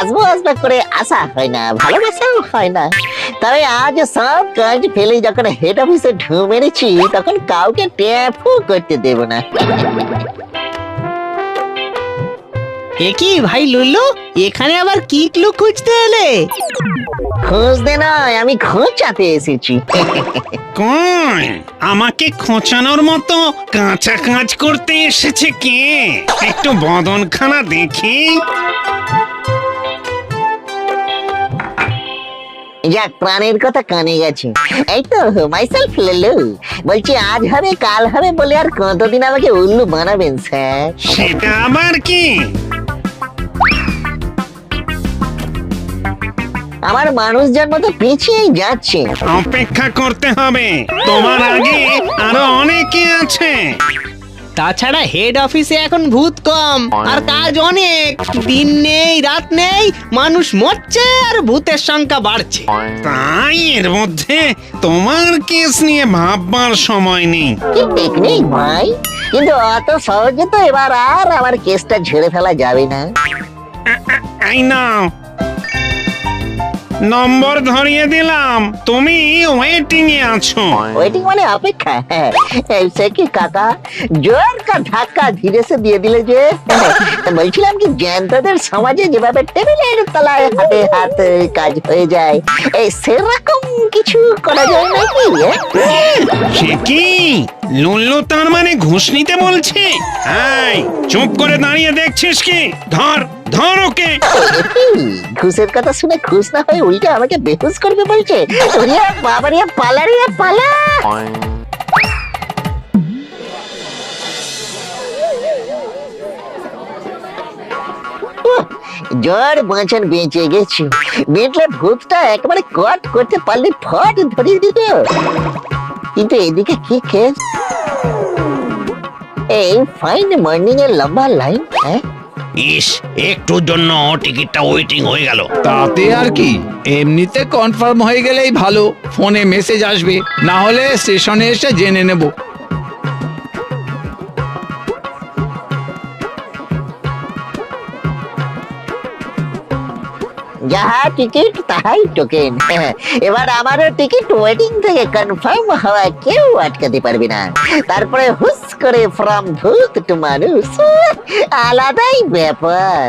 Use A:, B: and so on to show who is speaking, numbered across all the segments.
A: আসবো আসবো করে আসা হয় না, ভালোবাসাও হয় না। তবে আজ সব কাজ ফেলে যখন হেড অফিসে ঢু মেরেছি, তখন কাউকে ট্যাপও করতে দেব না।
B: একই ভাই লুল্লু, এখানে আবার কি ক্লু খুঁজতে এলে?
A: খুঁজতে নয়, আমি খোঁচাতে এসেছি।
C: কই আমাকে খোঁচানোর মতো কাঁচা কাজ করতে এসেছে কে? একটু বদনখানা দেখি।
A: যাক, প্রাণের কথা কানে গেছে। এই তো মাইসেলফ লুল্লু, বলছি আজ হবে কাল হবে বলে আর কতদিন আমাকে উল্লু বানাবেন স্যার?
C: সেটা আবার কি?
A: আমার মানুষজন মতো পিছিয়েই যাচ্ছে।
C: অপেক্ষা করতে হবে, তোমার আগে আরো অনেকে আছে।
B: তাছাড়া হেড অফিসে এখন ভূত কম আর কাজ অনেক। দিন নেই রাত নেই, মানুষ মরছে আর ভূতের সংখ্যা বাড়ছে।
C: তাই এর মধ্যে তোমার কেস নিয়ে ভাববার সময় নেই।
A: কি টেকনিক ভাই, কিন্তু অত সহজে তো এবার আর আমার কেসটা ঝেড়ে ফেলা যাবে না।
C: এই নাও, নম্বর ধরিয়ে দিলাম, তুমি ওয়েটিং এ আছো।
A: ওয়েটিং মানে অপেক্ষা? হ্যাঁ, সে কি কাকা, জোর কা ধাক্কা ধীরে সে দিয়ে দিলে যে। বলছিলাম কি, জ্যান্তদের সমাজে যেভাবে টেবিলের তলায় হাতে হাত কাজ হয়ে যায়, এই সেরকম কিছু করা যায় নাকি?
C: সে কি লুল্লু তার মানে ঘুষ নিতে বলছে? এই চুপ করে দাঁড়িয়ে দেখছিস কি? ধর ধর ওকে।
A: ঘুষের কথা শুনে খুশ না হয়ে উল্টে আমাকে বেহুশ করবে বলছে। ওরিয়া বাবারিয়া পালারিয়া পালা। জ্বর বাঁচান বেঁচে গেছি। বেঁচলে ভূতটা একেবারে কট করতে পারলে ফট ধরিয়ে দিত। কিন্তু এদিকে কি কেস? এই ফাইন মর্নিং এর লম্বা লাইন। হ্যাঁ,
D: ইস, একটুর জন্য টিকিটটা ওয়েটিং হয়ে গেল।
E: তাতে আর কি, এমনিতে কনফার্ম হয়ে গেলেই ভালো। ফোনে মেসেজ আসবে, না হলে স্টেশনে এসে জেনে নেব।
A: যাহা টিকিট তাহাই টোকেন। এবার আমারও টিকিট ওয়েটিং থেকে কনফার্ম হওয়া কেউ আটকাতে পারবে না। তারপরে হুস করে ফ্রম ভূত টু মানুষ, আলাদাই ব্যাপার।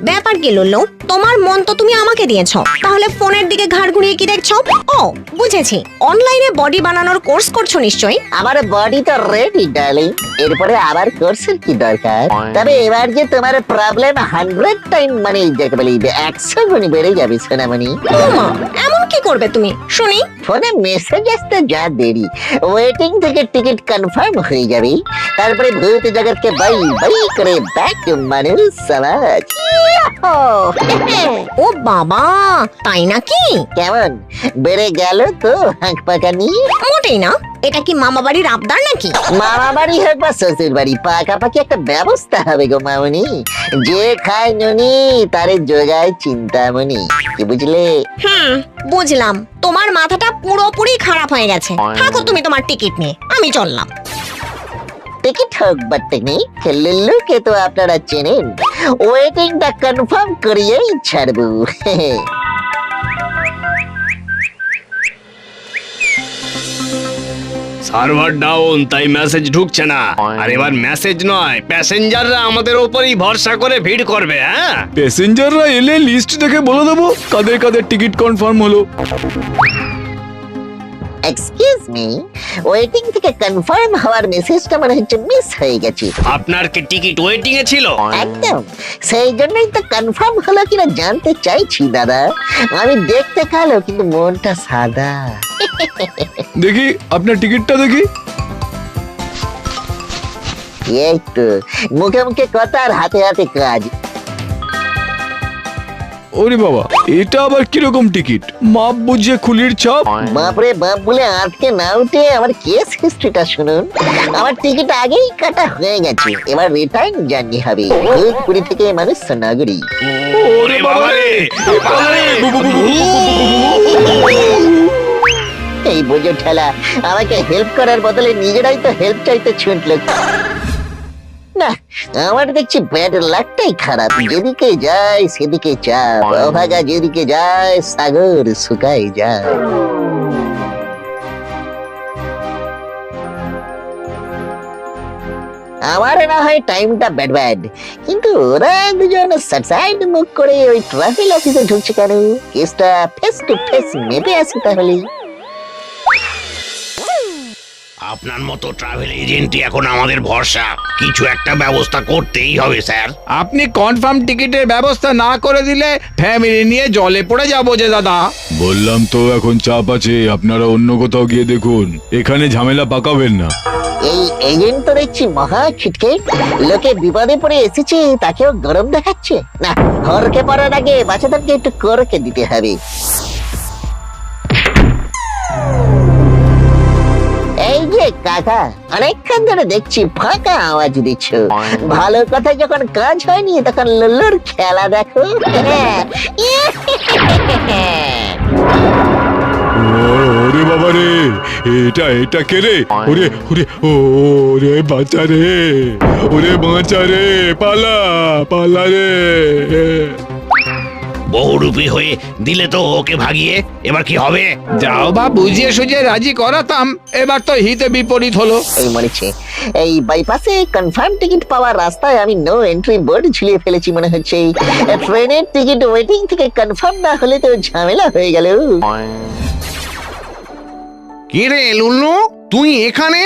F: ব্যাপার কি লুল্লু, তোমার মন তো তুমি আমাকে দিয়েছো, তাহলে ফোনের দিকে ঘাড় ঘুরিয়ে কি দেখছো? ও বুঝেছি, অনলাইনে বডি বানানোর কোর্স করছো নিশ্চয়ই।
A: আমার বডি তো রেডি ডার্লিং, এরপরে আবার কোর্সের কি দরকার? তবে এবার যে তোমার প্রবলেম 100 টাইম মানে যাকে বলি 100 গুণ বেড়ে যাবে সোনামণি।
F: ওমা, এমন কি করবে তুমি শুনি?
A: ফোনে মেসেজ আসতে যা দেরি, ওয়েটিং থেকে টিকিট কনফার্ম হয়ে যাবে। তারপরে ভূত জগৎকে বাই বাই করে ব্যাক মানুষ সমাজ।
F: ও বাবা, তাই নাকি?
A: কেমন বেড়ে গেল তো হাঁক পাকানি?
F: মোটেই না। এটা কি মামা বাড়ির আবদার নাকি?
A: মামা বাড়ি হোক বা শ্বশুর বাড়ি, পাকাপাকি একটা ব্যবস্থা হবে গো মামনি। যে খায় নুনি তারে যোগায় চিন্তামণি, কি বুঝলে?
F: বুঝলাম। তোমার মাথাটা পুরোপুরি খারাপ হয়ে গেছে। থাকো তুমি তোমার টিকিট নিয়ে, আমি চললাম।
A: টিকিট হোক বা টেকনিক, লুল্লুকে তো আপনারা চেনেন। ওয়েটিংটা কনফার্ম করিয়েই ছাড়বো।
D: সার্ভার ডাউন, তাই মেসেজ ঢুকছে না। আর এবার মেসেজ নয়, প্যাসেঞ্জাররা আমাদের উপরই ভরসা করে ভিড় করবে। হ্যাঁ,
E: প্যাসেঞ্জাররা এলে লিস্ট দেখে বলে দেবো কাদের কাদের টিকিট কনফার্ম হলো।
A: এক্সকিউজ মি, ওয়েটিং থেকে কনফার্ম হওয়ার মেসেজটা মনে হচ্ছে মিস হয়ে গেছে।
D: আপনার কি টিকিট ওয়েটিং এ ছিল?
A: একদম, সেই জন্যই তো কনফার্ম হলো কিনা জানতে চাইছি দাদা। আমি দেখতে কালো কিন্তু মনটা সাদা।
E: দেখি আপনার টিকিটটা দেখি।
A: এই তো মুখে মুখে কথা আর হাতে হাতে কাজ।
E: ওরে বাবা, এটা আবার কিরকম টিকিট? মাপ বুঝিয়ে খুলির ছাপ।
A: বাপরে বাপ বলে আটকে না উঠে আমার কেস হিস্ট্রিটা শুনুন। আমার টিকিট আগেই কাটা হয়ে গেছে, এবার রিটার্ন জার্নি হবে ভূতপুরি থেকে মানুষ নগরী।
D: ওরে বাবা রে,
A: এই বোঝো ঠেলা আমাকে হেল্প করার বদলে নিজেরাই তো হেল্প চাইতে ছুটলো। না, আমার দেখছি ব্যাড লাকটাই খারাপ। যেদিকে যায় সেদিকে চাপ, অভাগা যেদিকে যায় সাগর শুকাই যায়। আমার না হয় টাইমটা ব্যাড ব্যাড, কিন্তু ওরা দুজন সাইড মুখ করে ওই ট্রাভেল অফিসে ঢুকছে কেন? কেসটা ফেস টু ফেস মেপে আসি তাহলে।
D: আপনার মতো ট্রাভেল এজেন্টই এখন আমাদের ভরসা। কিছু একটা ব্যবস্থা করতেই হবে স্যার।
E: আপনি কনফার্ম টিকিটের ব্যবস্থা না করে দিলে ফ্যামিলি নিয়ে জলে পড়ে যাবো যে দাদা।
G: বললাম তো এখন চাপ আছে, আপনারা অন্য কোথাও গিয়ে দেখুন, এখানে ঝামেলা পাকাবেন না।
A: এই এজেন্ট তো দেখছি মহা ছিটকে, লোকে বিপদে পড়ে এসেছে তাকেও গরম দেখাচ্ছে। না, হরকে পড়ার আগে বাচ্চাদেরকে একটু করকে দিতে হবে। এই যে কাকা, অনেকক্ষণ ধরে দেখছি ফাঁকা আওয়াজ দিচ্ছ। ভালো কথা যখন কাজ হয়নি তখন লুল্লুর খেলা দেখো।
G: ওরে বাবা রে, এটা কে রে? ওরে ওরে ওরে বাঁচা রে, ওরে বাঁচা রে, পালা রে।
D: বহুরূপী হয়ে দিলে তো ওকে ভাগিয়ে, এবার কি হবে?
E: যাও বা বুঝিয়ে সুঝিয়ে রাজি করাতাম, এবার তো হিতে বিপরীত হলো।
A: এই মরেছে, এই বাইপাসে কনফার্ম টিকিট পাওয়ার রাস্তায় আমি নো এন্ট্রি বোর্ড ঝুলিয়ে ফেলেছি মনে হচ্ছে। ট্রেনের টিকিট ওয়েটিং থেকে কনফার্ম না হলে তো ঝামেলা হয়ে গেল।
D: কি রে লুল্লু, তুই এখানে?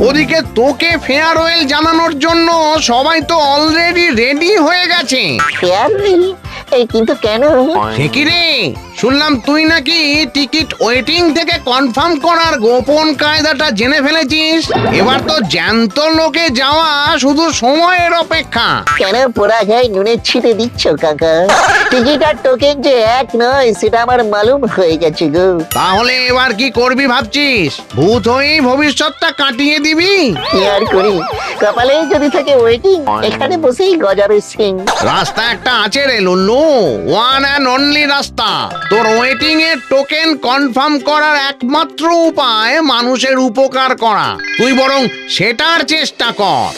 D: ওদিকে তোকে ফেয়ারওয়েল জানানোর জন্য সবাই তো অলরেডি রেডি হয়ে গেছে।
A: ফেয়ারওয়েল? এই কিন্তু কেন?
D: সে কি রে, শুনলাম তুই নাকি টিকিট ওয়েটিং থেকে কনফার্ম করার গোপন কায়দাটা জেনে ফেলেছিস। এবার তো জ্যান্ত লোকে যাওয়া শুধু সময়ের অপেক্ষা।
A: কেন পোড়া গায়ে নুনের ছিটে দিচ্ছ কাকা? টিকিট আর টোকেন যে এক নয় সেটা আমার মালুম হয়ে গেছে গো।
D: তাহলে এবার কি করবি ভাবছিস? ভূত হয়েই ভবিষ্যৎটা কাটিয়ে দিবি?
A: কি আর করি, কপালে যদি থাকে ওয়েটিং, এখানে বসেই গজাবে সিং।
D: রাস্তা একটা আছে রে লুল্লু, ওয়ান অ্যান্ড অনলি রাস্তা। তোর ওয়েটিং এর টোকেন কনফার্ম করার একমাত্র উপায় মানুষের উপকার করা। তুই বরং সেটার চেষ্টা কর।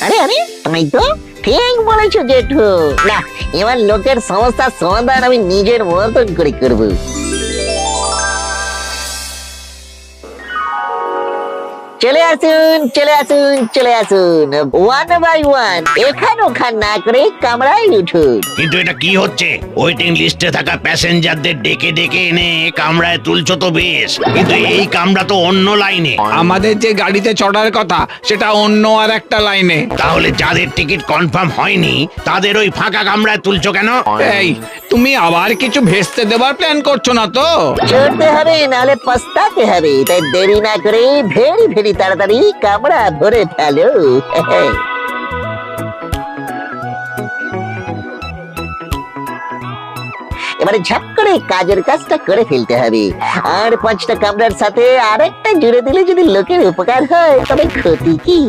A: আরে আরে, তাই তো, ঠিক বলেছো জেঠু। না, এবার লোকের সমস্যার সমাধান আমি নিজের মতন করে করবো। চলে আসুন চলে আসুন চলে আসুন, ওয়ান বাই ওয়ান, এখান ওখান না করে কামরায় উঠুন।
D: কিন্তু এটা কি হচ্ছে? ওয়েটিং লিস্টে থাকা প্যাসেঞ্জারদের ডেকে ডেকে এনে কামরায় তুলছো তো বেশ, কিন্তু এই কামরা তো অন্য লাইনে।
E: আমাদের যে গাড়িতে চড়ার কথা সেটা অন্য আর একটা লাইনে।
D: তাহলে যাদের টিকিট কনফার্ম হয়নি তাদের ওই ফাঁকা কামরায় তুলছো কেন?
E: এই, তুমি আবার কিছু ভেস্তে দেবার প্ল্যান করছো না তো?
A: চড়তে হবে নাহলে পস্তাতে হবে, তাই দেরি না করে ভেরি ভেরি তাড়াতাড়ি কামড়া ভরে ফেলো। এবারে ঝাপ করে কাজের কাজটা করে ফেলতে হবে। আর 5টা কামড়ার সাথে আরেকটা জুড়ে দিলে যদি লোকের উপকার হয় তবে ক্ষতি কি?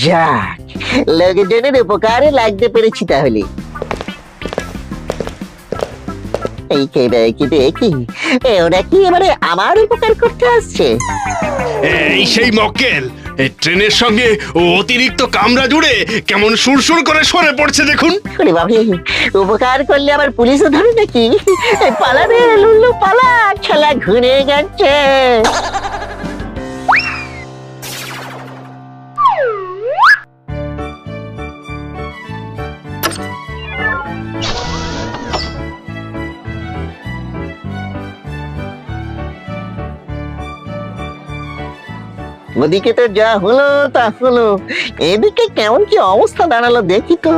A: যাক, লোকজনের উপকারে লাগতে পেরেছি তাহলে। এই কে দেখি, ওরা কি এবারে আমার উপকার করতে আসছে?
H: এই সেই মক্কেল, এই ট্রেনের সঙ্গে অতিরিক্ত কামরা জুড়ে কেমন সুরসুর করে সরে পড়ছে দেখুন।
A: ওরে বাবা, উপকার করলে আবার পুলিশও ধরে নাকি? পালা রে লুল্লু পালা, খেলা ঘুরে গেছে। ওদিকে তো যা হলো তা হলো, এদিকে কেমন কি অবস্থা দাঁড়ালো দেখি তো।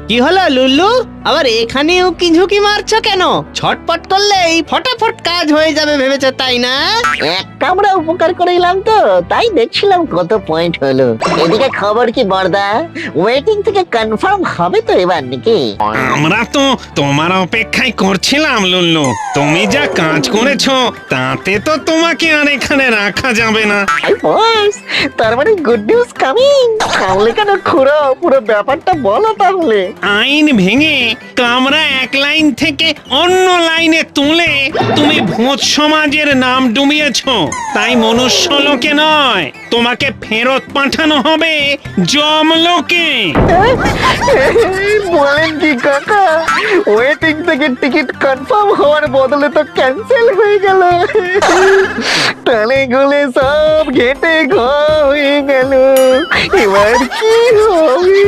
B: কি হলো লুল্লু, আবার এখানে উকি ঝুঁকি মারছো কেন? ছটপট করলেই ফটাফট কাজ হয়ে যাবে ভেবেছো তাই না?
A: এক কামড়া উপকার করে এলাম তো, তাই দেখছিলাম কত পয়েন্ট হলো। এদিকে খবর কি বর্দা, ওয়েটিং থেকে কনফার্ম হবে তো এবার নাকি?
C: আমরা তো তোমার অপেক্ষায় করছিলাম লুল্লু। তুমি যা কাজ করেছো তাতে তো তোমাকে আর এখানে রাখা যাবে না।
A: বস, তার মানে গুড নিউজ কামিং। তাহলে কেন খুড়ো, পুরো ব্যাপারটা বলো তাহলে।
C: আইন ভেঙে কামরা এক লাইন থেকে অন্য লাইনে তুলে তুমি ভূত সমাজের নাম ডুবিয়েছো। তাই মনুষ্য লোকে নয়, তোমাকে ফেরত পাঠানো হবে যমলোকে।
A: বলেন কি কাকা, ওয়েটিং থেকে টিকিট কনফার্ম হওয়ার বদলে তো ক্যান্সেল হয়ে গেল। তালে গুলে সব ঘেটে ঘ হয়ে গেল, এবার কি হবে?